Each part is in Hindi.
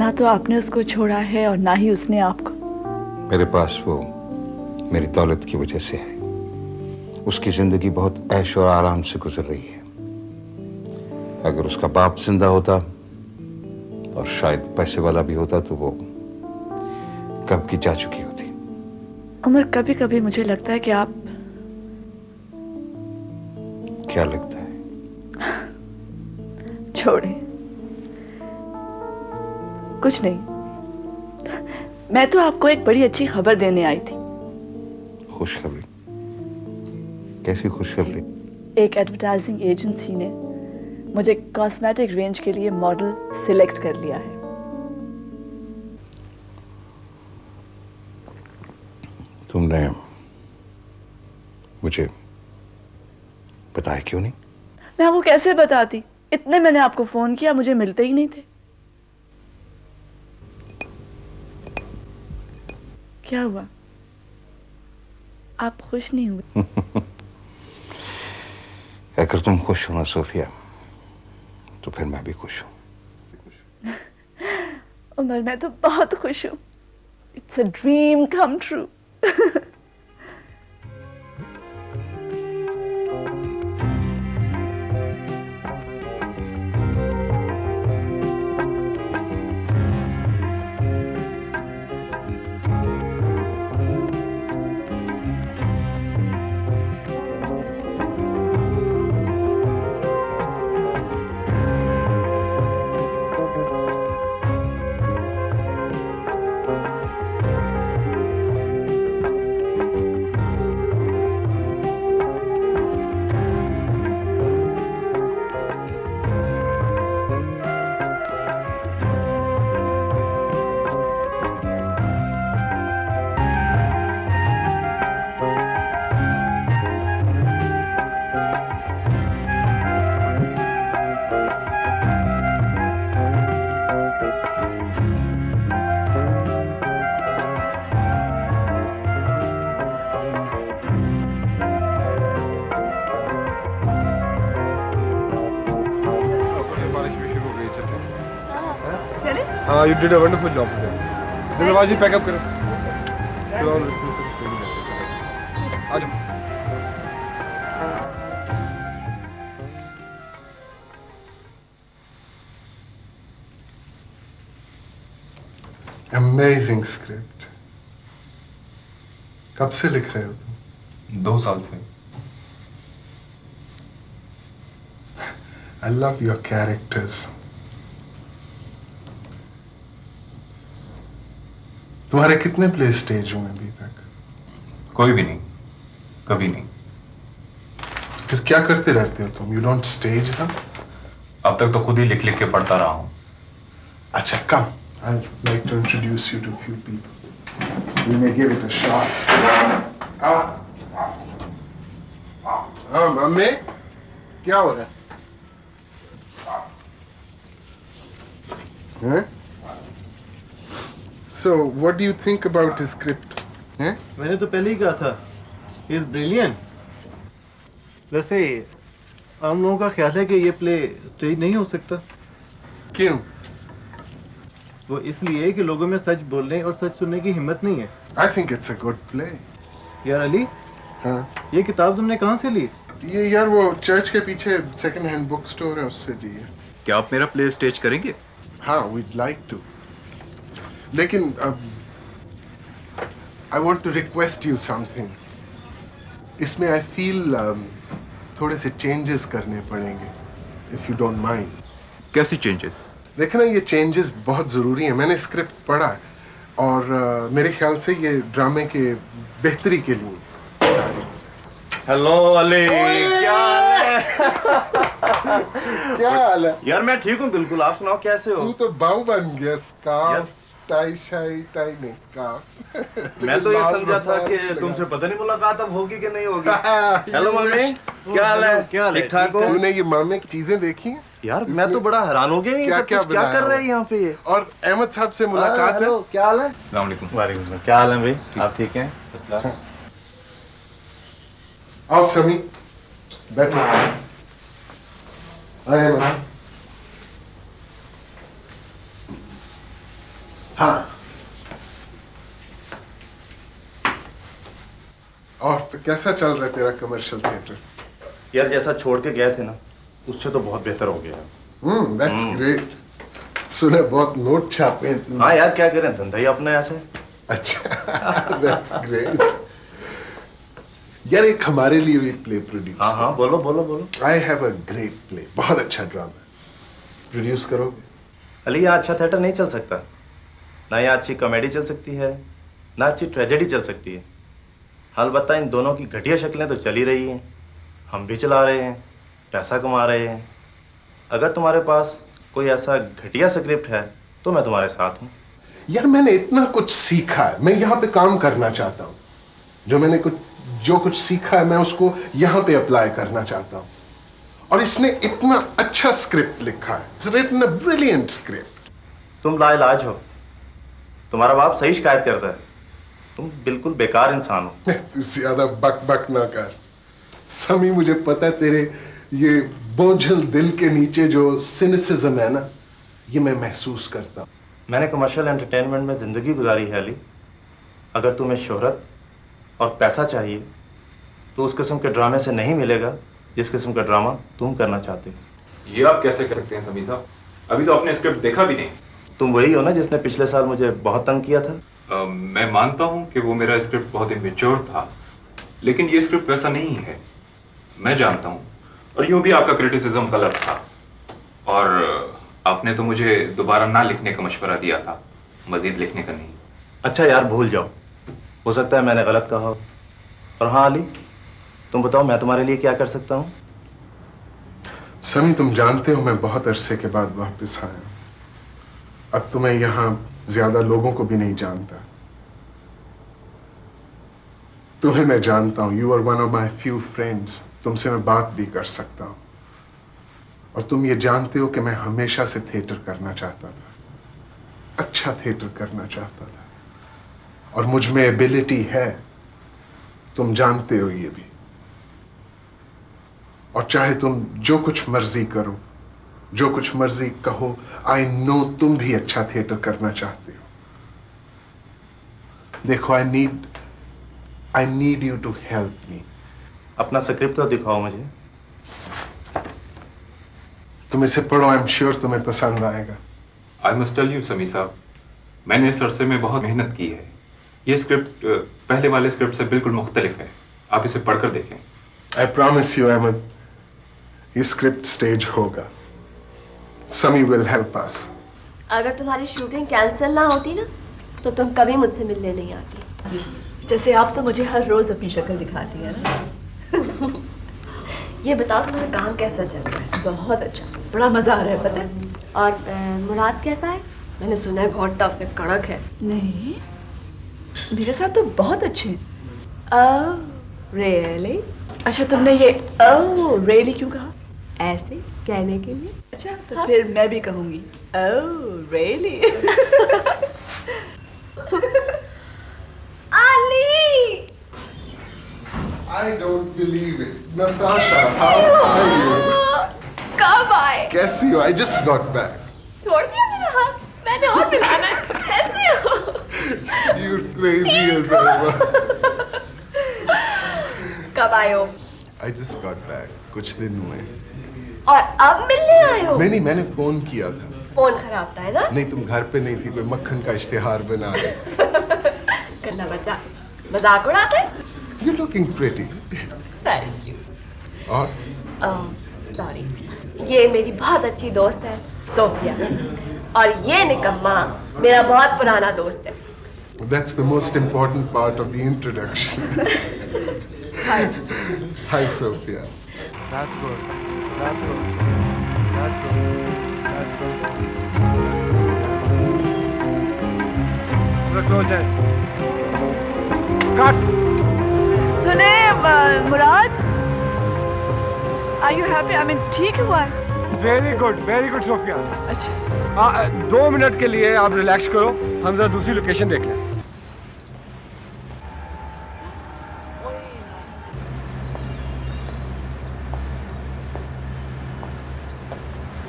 ना तो आपने उसको छोड़ा है और ना ही उसने आपको। मेरे पास वो मेरी दौलत की वजह से है। उसकी जिंदगी बहुत ऐश और आराम से गुजर रही है। अगर उसका बाप जिंदा होता और शायद पैसे वाला भी होता तो वो कब की जा चुकी होती। उमर, कभी कभी मुझे लगता है कि आप। क्या लगता है? छोड़े, कुछ नहीं। मैं तो आपको एक बड़ी अच्छी खबर देने आई थी। खुशखबरी? कैसी खुशखबरी? एक एडवर्टाइजिंग एजेंसी ने मुझे कॉस्मेटिक रेंज के लिए मॉडल सिलेक्ट कर लिया है। तुमने मुझे बताया क्यों नहीं? मैं आपको कैसे बताती? इतने मैंने आपको फोन किया, मुझे मिलते ही नहीं थे। क्या हुआ? आप खुश नहीं हुए? अगर तुम खुश हो ना सोफिया, तो फिर मैं भी खुश हूं। उमर, मैं तो बहुत खुश हूं। It's a dream come true. You did a wonderful job today. Dil pack up karo. Amazing script. कब से लिख रहे हो तुम? 2 साल से। I love your characters. तुम्हारे कितने प्ले स्टेज हुए अभी तक? कोई भी नहीं, कभी नहीं। फिर क्या करते रहते हो तुम? You don't stage them? अब तक तो खुद ही लिख लिख के पढ़ता रहा हूँ। अच्छा, come. I'd like to introduce you to a few people. We may give it a shot. Mummy, क्या हो रहा है? हैं? So, what do you think about his script? हैं? मैंने तो पहले ही कहा था, he is brilliant. वैसे आम लोगों का ख्याल है कि ये प्ले स्टेज नहीं हो सकता। क्यों? वो इसलिए कि लोगों में सच बोलने और सच सुनने की हिम्मत नहीं है। I think it's a good play. यार अली, हाँ? ये किताब तुमने कहाँ से ली? ये यार वो चर्च के पीछे सेकंड हैंड बुक स्टोर है, उससे ली है। क्या आप मेरा प्ले स्टेज करेंगे? हाँ, we'd like to. लेकिन I want to request you something. इसमें I feel थोड़े से changes करने पड़ेंगे, if you don't mind. कैसी चेंजेस? देखना, ये changes बहुत ज़रूरी हैं। मैंने स्क्रिप्ट पढ़ा है और मेरे ख्याल से ये ड्रामे के बेहतरी के लिए सारी। हेलो अली, क्या हाल है? क्या हाल है? यार मैं ठीक हूँ बिल्कुल, आप सुनाओ कैसे हो? तू तो बाऊ बन गया। स्कार्फ, टाई शाई, टाई नहीं स्कार्फ। मैं तो ये समझा था कि तुमसे पता नहीं मुलाकात अब होगी कि नहीं होगी। हेलो मम्मी, क्या हाल है? क्या ठीक ठाक हो? तूने ये मामे की चीजें देखी हैं? यार मैं तो बड़ा हैरान हो गया, ये सब कुछ क्या कर रहे हैं यहाँ पे ये? और अहमद साहब से मुलाकात है। क्या हाल है? अस्सलाम वालेकुम। वालेकुम सलाम। क्या हाल है भाई? आप ठीक हैं? आओ समी, बैठो। अहमद, कैसा चल रहा है तेरा कमर्शियल थिएटर? यार जैसा छोड़ के गए थे ना, उससे तो बहुत बेहतर हो गया। That's great. सुना बहुत नोट छापे हैं तुमने। हाँ यार, क्या करें, धंधा ही अपना ऐसे। अच्छा, दैट्स ग्रेट। यार एक हमारे लिए भी प्ले प्रोड्यूस। हाँ हाँ, बोलो बोलो बोलो। I have a great play, बहुत अच्छा ड्रामा प्रोड्यूस करोगे? अली, यहाँ अच्छा थिएटर नहीं चल सकता। ना यहाँ अच्छी कॉमेडी चल सकती है, ना अच्छी ट्रेजेडी चल सकती है। अलबत्ता इन दोनों की घटिया शक्लें तो चल ही रही हैं, हम भी चला रहे हैं, पैसा कमा रहे हैं। अगर तुम्हारे पास कोई ऐसा घटिया स्क्रिप्ट है तो मैं तुम्हारे साथ हूँ। यार मैंने इतना कुछ सीखा है, मैं यहाँ पे काम करना चाहता हूँ। जो कुछ सीखा है मैं उसको यहाँ पे अप्लाई करना चाहता हूँ। और इसने इतना अच्छा स्क्रिप्ट लिखा है, it's written a brilliant script. तुम लाइलाज हो, तुम्हारा बाप सही शिकायत करता है, तुम बिल्कुल बेकार इंसान हो। तू ज्यादा बक बक ना कर समी, मुझे पता है तेरे ये बोझल दिल के नीचे जो सिनिसिज्म है ना, ये मैं महसूस करता हूँ। मैंने कमर्शियल एंटरटेनमेंट में ज़िंदगी गुजारी है अली। अगर तुम्हें शोहरत और पैसा चाहिए तो उस किस्म के ड्रामे से नहीं मिलेगा जिस किस्म का ड्रामा तुम करना चाहते हो। ये आप कैसे कर सकते हैं समी साहब? अभी तो आपने स्क्रिप्ट देखा भी नहीं। तुम वही हो ना जिसने पिछले साल मुझे बहुत तंग किया था। मैं मानता हूँ कि वो मेरा स्क्रिप्ट बहुत इमेच्योर था, लेकिन ये स्क्रिप्ट वैसा नहीं है, मैं जानता हूँ। और यूँ भी आपका क्रिटिसिज्म गलत था, और आपने तो मुझे दोबारा ना लिखने का मशवरा दिया था, मजीद लिखने का नहीं। अच्छा यार, भूल जाओ, हो सकता है मैंने गलत कहा हो। और हाँ अली, तुम बताओ मैं तुम्हारे लिए क्या कर सकता हूँ? समी, तुम जानते हो मैं बहुत अरसे के बाद वापस आया हूं। अब तो मैं यहाँ ज्यादा लोगों को भी नहीं जानता। तुम्हें मैं जानता हूँ, you are one of my few friends. तुमसे मैं बात भी कर सकता हूँ। और तुम ये जानते हो कि मैं हमेशा से थिएटर करना चाहता था, अच्छा थिएटर करना चाहता था, और मुझ में एबिलिटी है, तुम जानते हो ये भी। और चाहे तुम जो कुछ मर्जी करो, जो कुछ मर्जी कहो, आई नो तुम भी अच्छा थिएटर करना चाहते हो। देखो, I need you to help me. अपना स्क्रिप्ट तो दिखाओ मुझे। तुम इसे पढ़ो, आई एम श्योर तुम्हें पसंद आएगा। आई मस्ट टेल यू समी साहब, मैंने इस अरसे में बहुत मेहनत की है। ये स्क्रिप्ट पहले वाले स्क्रिप्ट से बिल्कुल मुख्तलिफ है, आप इसे पढ़कर देखें। आई प्रॉमिस यू अहमद, ये स्क्रिप्ट स्टेज होगा। समी विल हेल्प अस। अगर तुम्हारी शूटिंग कैंसिल ना होती ना, तो तुम कभी मुझसे मिलने नहीं आती। जैसे आप तो मुझे हर रोज अपनी शक्ल दिखाती है ना। ये बताओ तुम्हारा काम कैसा चल रहा है? बहुत अच्छा, बड़ा मजा आ रहा है पता है। और मुराद कैसा है? मैंने सुना है बहुत टफ है, कड़क है। नहीं, मेरे साथ तो बहुत अच्छे हैं। Oh really? अच्छा, तुमने ये ओह रियली क्यों कहा? ऐसे कहने के लिए। अच्छा, तो फिर मैं भी कहूंगी oh really. Ali! I don't believe it. Natasha, how are you? कब आए? कैसी हो? I just got back. छोड़ दिया मेरा हाथ, मैंने और मिलाना है। कैसे हो? You're crazy as ever. कब आए हो? I just got back. कुछ दिन हुए। और अब मिलने आए हो? नहीं, मैंने फोन किया था। फोन खराब था है ना? नहीं, तुम घर पे नहीं थी, कोई मक्खन का इश्तिहार बना रहे। करना बच्चा, मजाक उड़ाते? You're looking pretty. Thank you. और सॉरी, ये मेरी बहुत अच्छी दोस्त है सोफिया, और ये निकम्मा मेरा बहुत पुराना दोस्त है। that's the most important part of the introduction. Hi. Hi, Sophia. That's good. That's good. That's good. That's good. पूरा close है. Cut. सुने Murad, are you happy? I mean ठीक हुआ है? Very good, Sophia. अच्छा, 2 मिनट के लिए आप रिलैक्स करो, हम जरा दूसरी लोकेशन देख लें।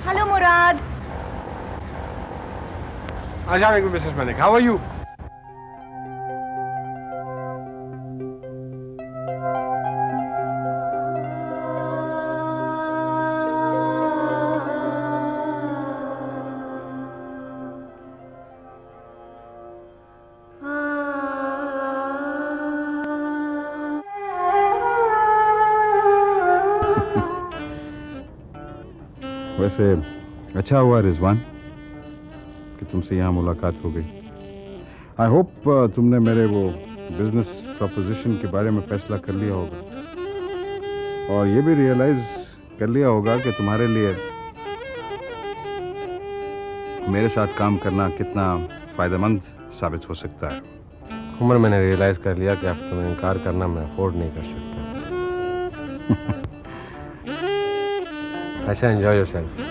हेलो मुराद। अच्छा, Mrs Malik, how are you? वैसे अच्छा हुआ रिजवान कि तुमसे यहाँ मुलाकात हो गई। आई होप तुमने मेरे वो बिजनेस प्रपोजिशन के बारे में फैसला कर लिया होगा और ये भी रियलाइज कर लिया होगा कि तुम्हारे लिए मेरे साथ काम करना कितना फायदेमंद साबित हो सकता है। उमर, मैंने रियलाइज कर लिया कि अब तुम्हें इनकार करना मैं अफोर्ड नहीं कर सकता। अच्छा, एंजॉय योरसेल्फ।